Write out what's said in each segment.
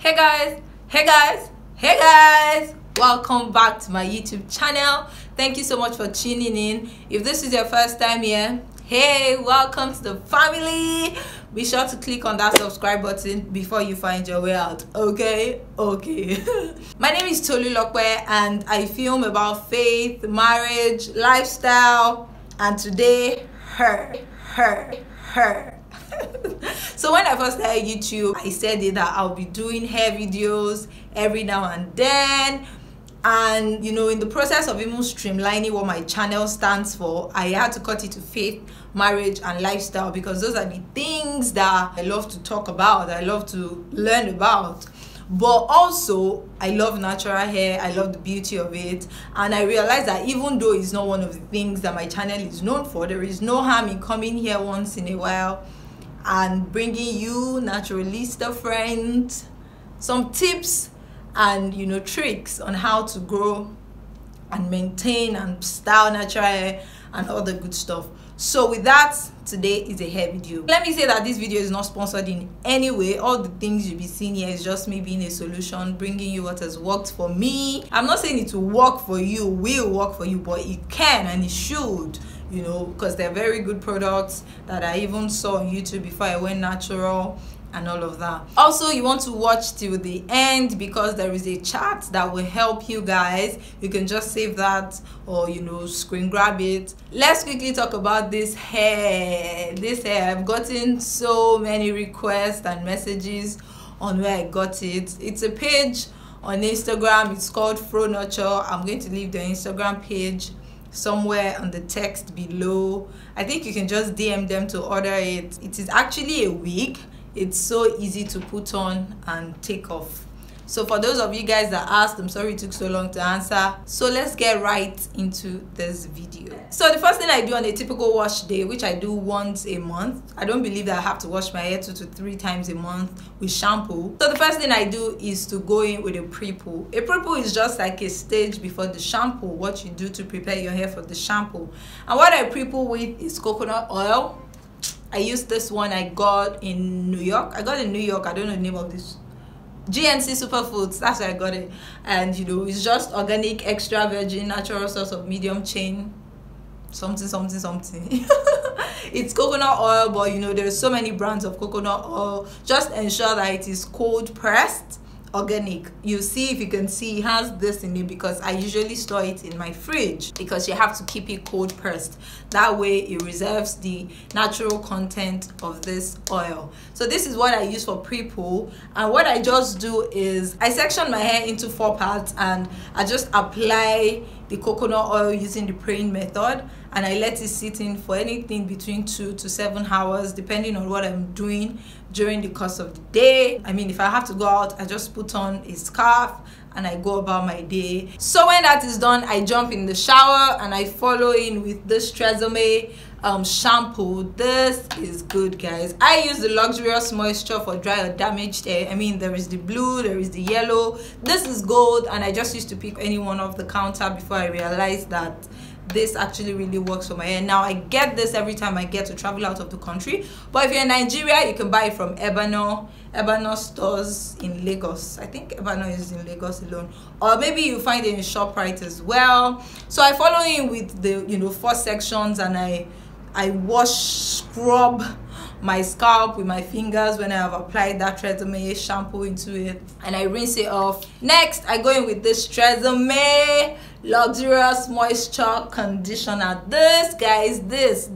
Hey guys, hey guys, hey guys, welcome back to my YouTube channel. Thank you so much for tuning in. If this is your first time here, hey, welcome to the family. Be sure to click on that subscribe button before you find your way out. Okay. My name is Tolulokwe and I film about faith, marriage, lifestyle, and today her. So when I first started YouTube, I said that I'll be doing hair videos every now and then, and in the process of even streamlining what my channel stands for, I had to cut it to faith, marriage, and lifestyle, because those are the things that I love to talk about, I love to learn about. But also I love natural hair, I love the beauty of it, and I realized that even though it's not one of the things that my channel is known for, there is no harm in coming here once in a while and bringing you naturalista friends some tips and tricks on how to grow and maintain and style natural hair and all the good stuff. So with that, today is a hair video. Let me say that this video is not sponsored in any way. All the things you'll be seeing here is just me being a solution, bringing you what has worked for me. I'm not saying it will work for you, will work for you, but it can and it should, because they're very good products that I even saw on YouTube before I went natural and all of that. Also, you want to watch till the end because there is a chart that will help you guys. You can just save that or screen grab it. Let's quickly talk about this hair. I've gotten so many requests and messages on where I got it. It's a page on Instagram. It's called Fro Nurture. I'm going to leave the Instagram page somewhere on the text below. I think you can just DM them to order it. It is actually a wig. It's so easy to put on and take off. So for those of you guys that asked, I'm sorry it took so long to answer. So let's get right into this video. So the first thing I do on a typical wash day, which I do once a month, I don't believe that I have to wash my hair 2 to 3 times a month with shampoo. So the first thing I do is to go in with a pre-poo. A pre-poo is just like a stage before the shampoo, what you do to prepare your hair for the shampoo. And what I pre-poo with is coconut oil. I used this one I got in New York. I don't know the name of this. GNC Superfoods, that's where I got it. And it's just organic, extra virgin, natural source of medium chain, something. It's coconut oil, but there's so many brands of coconut oil. Just ensure that it is cold pressed, organic. You see, if you can see, it has this in it because I usually store it in my fridge because you have to keep it cold pressed. That way it reserves the natural content of this oil. So this is what I use for pre-poo, and what I just do is I section my hair into 4 parts and I just apply the coconut oil using the praying method, and I let it sit in for anything between 2 to 7 hours depending on what I'm doing during the course of the day. I mean, if I have to go out, I just put on a scarf and I go about my day. So when that is done, I jump in the shower and I follow in with this Tresemme shampoo. This is good, guys. I use the luxurious moisture for dry or damaged hair. I mean, there is the blue, there is the yellow, this is gold, and I just used to pick any one off the counter before I realized that this actually really works for my hair. Now I get this every time I get to travel out of the country, but if you're in Nigeria, you can buy it from Ebano stores in Lagos. I think Ebano is in Lagos alone, or maybe you find it in ShopRite as well. So I follow in with the 4 sections, and I scrub my scalp with my fingers when I have applied that Tresemme shampoo into it, and I rinse it off. Next, I go in with this Tresemme luxurious moisture conditioner. This, guys, this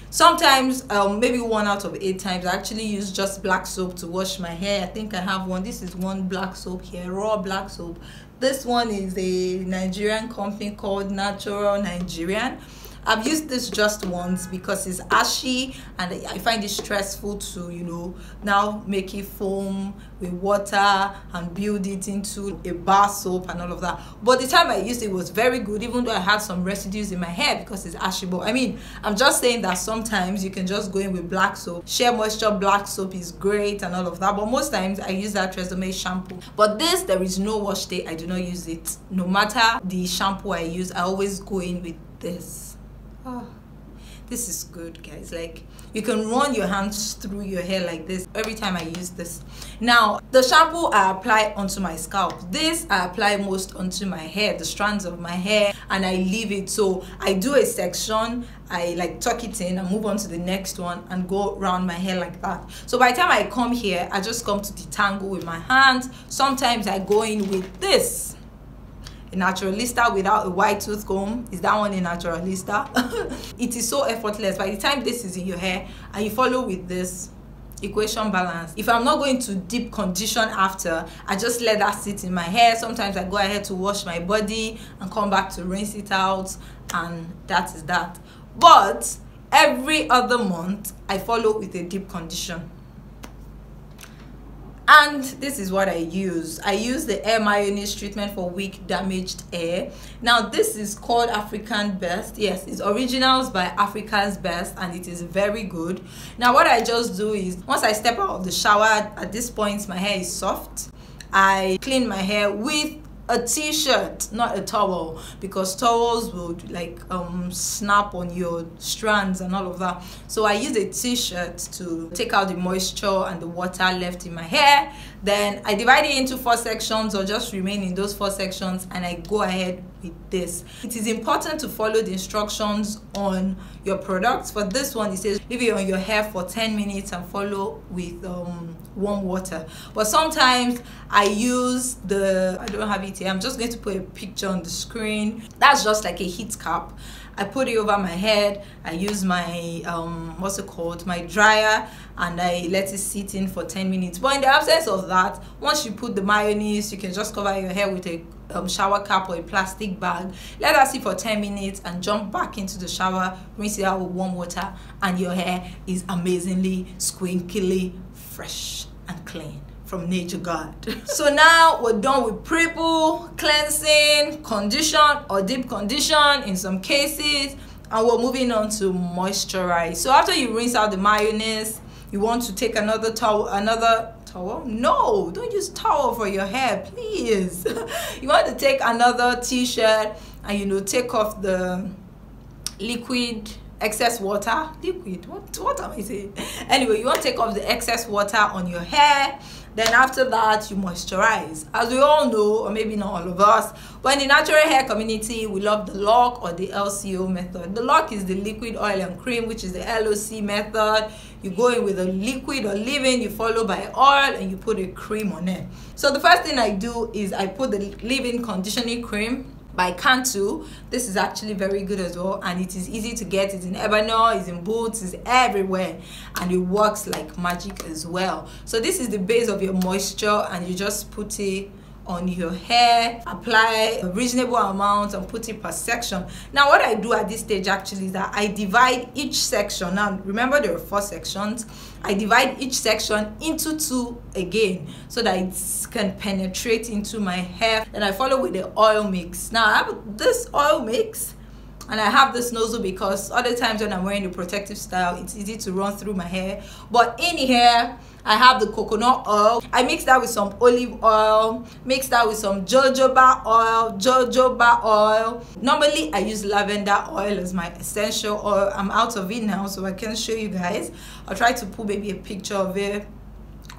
sometimes maybe 1 out of 8 times I actually use just black soap to wash my hair. I think I have one. This is one black soap here, raw black soap. This one is a Nigerian company called Natural Nigerian. I've used this just once because it's ashy and I find it stressful to now make it foam with water and build it into a bar soap and all of that. But the time I used it was very good, even though I had some residues in my hair because it's ashy. But I mean, I'm just saying that sometimes you can just go in with black soap. Shea Moisture black soap is great and all of that, but most times I use that Tresemme shampoo. But this, there is no wash day, I do not use it. No matter the shampoo I use, I always go in with this. This is good, guys. Like, you can run your hands through your hair like this every time I use this. Now, the shampoo I apply onto my scalp. This I apply most onto my hair, the strands of my hair, and I leave it. So I do a section, I like tuck it in and move on to the next one and go around my hair like that. So by the time I come here, I just come to detangle with my hands. Sometimes I go in with this, a naturalista without a white tooth comb. Is that one a naturalista? It is so effortless. By the time this is in your hair and you follow with this equation balance, if I'm not going to deep condition after, I just let that sit in my hair. Sometimes I go ahead to wash my body and come back to rinse it out, and that is that. But every other month I follow with a deep condition. And this is what I use. I use the hair mayonnaise treatment for weak damaged hair. Now this is called African Best. Yes, it's originals by Africa's Best, and it is very good. Now what I just do is, once I step out of the shower, at this point my hair is soft, I clean my hair with a t-shirt, not a towel, because towels would like snap on your strands and all of that. So I use a t-shirt to take out the moisture and the water left in my hair. Then I divide it into 4 sections, or just remain in those 4 sections, and I go ahead with this. It is important to follow the instructions on your products. For this one, it says leave it on your hair for 10 minutes and follow with warm water. But sometimes I use I don't have it here, I'm just going to put a picture on the screen. That's just like a heat cap. I put it over my head. I use my what's it called, my dryer, and I let it sit in for 10 minutes. But in the absence of that, once you put the mayonnaise, you can just cover your hair with a shower cap or a plastic bag, let that sit for 10 minutes and jump back into the shower, rinse it out with warm water, and your hair is amazingly squinkily fresh and clean from nature God. So now we're done with pre-poo, cleansing, condition or deep condition in some cases, and we're moving on to moisturize. So after you rinse out the mayonnaise, you want to take another towel. No, don't use towel for your hair, please. You want to take another t-shirt and take off the liquid excess water. What am I saying? Anyway, you want to take off the excess water on your hair. Then after that, you moisturize. As we all know, or maybe not all of us, but in the natural hair community, we love the LOC or the LCO method. The LOC is the liquid oil and cream, which is the LOC method. You go in with a liquid or leave-in, you follow by oil, and you put a cream on it. So the first thing I do is I put the leave-in conditioning cream by Cantu. This is actually very good as well, and it is easy to get. It's in Ebano, it's in Boots, it's everywhere, and it works like magic as well. So this is the base of your moisture, and you just put it on your hair, apply a reasonable amount and put it per section. Now what I do at this stage actually is that I divide each section. Now remember there are 4 sections. I divide each section into 2 again so that it can penetrate into my hair. Then I follow with the oil mix. Now I have this oil mix and I have this nozzle because other times when I'm wearing the protective style, it's easy to run through my hair. But in here, I have the coconut oil. I mix that with some olive oil, mix that with some jojoba oil. Normally, I use lavender oil as my essential oil. I'm out of it now, so I can show you guys. I'll try to put maybe a picture of it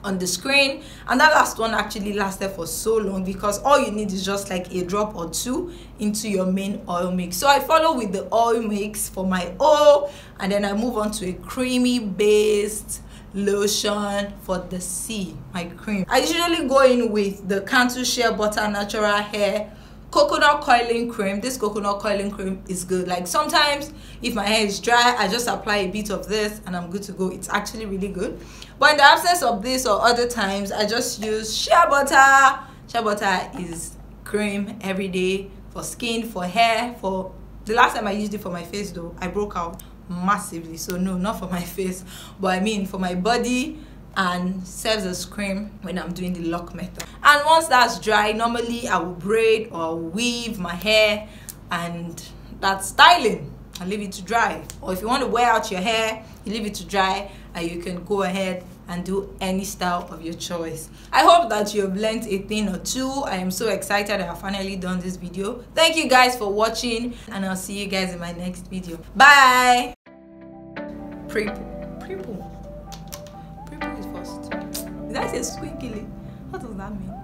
on the screen. And that last one actually lasted for so long because all you need is just like a drop or 2 into your main oil mix. So I follow with the oil mix for my oil, and then I move on to a creamy based lotion for the C, my cream. I usually go in with the Cantu Shea Butter Natural Hair Coconut Coiling Cream. This coconut coiling cream is good. Like sometimes if my hair is dry, I just apply a bit of this and I'm good to go. It's actually really good. But in the absence of this or other times, I just use shea butter. Shea butter is cream every day for skin, for hair. For the last time I used it for my face though, I broke out massively, so no, not for my face, but I mean for my body, and serves as cream when I'm doing the lock method. And once that's dry, normally I will braid or weave my hair, and that's styling. I leave it to dry. Or if you want to wear out your hair, you leave it to dry and you can go ahead and do any style of your choice. I hope that you have learned a thing or 2. I am so excited that I've finally done this video. Thank you guys for watching, and I'll see you guys in my next video. Bye. Prepo is first. Did I say squeakily? What does that mean?